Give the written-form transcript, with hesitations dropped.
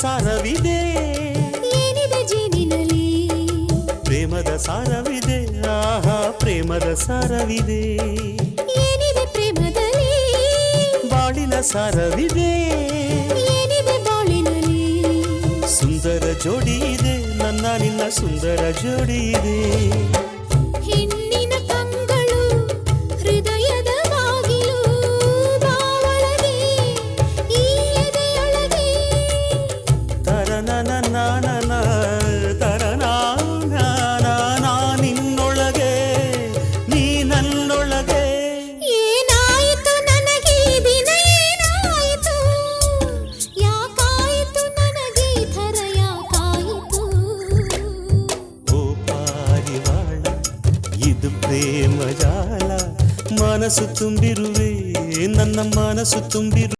ಸಾರವಿದೆ ಏನಿದೆ ಜೇನಿನಲ್ಲಿ ಪ್ರೇಮದ ಸಾರವಿದೆ ಆಹಾ ಪ್ರೇಮದ ಸಾರವಿದೆ ಏನಿದೆ ಪ್ರೇಮದಲ್ಲಿ ಬಾಳಿನ ಸಾರವಿದೆ ಏನಿದೆ ಬಾಳಿನಲ್ಲಿ ಸುಂದರ ಜೋಡಿ ಇದೆ ನನ್ನ ನಿನ್ನ ಸುಂದರ ಜೋಡಿ ಇದೆ ಹೆಣ್ಣಿನ ಕಂಗಳು ಹೃದಯದ ಬಾಗಿಲು ಬಾವಳಗೆ ಈ ಎದೆಯೊಳಗೆ ತರನನ ನಾನನ ತರನಾ ನಿನ್ನೊಳಗೆ ನೀ ನನ್ನೊಳಗೆ ಏನಾಯಿತು ನನಗೆ ದಿನ ಏನಾಯಿತು ಯಾಕಾಯಿತು ನನಗೆ ಥರ ಯಾಕಾಯಿತು ಓ ಪಾರಿವಾಳ ಇದು ಪ್ರೇಮ ಜಾಲ ಮನಸ್ಸು ತುಂಬಿರುವೆ ನನ್ನ ಮನಸ್ಸು ತುಂಬಿರು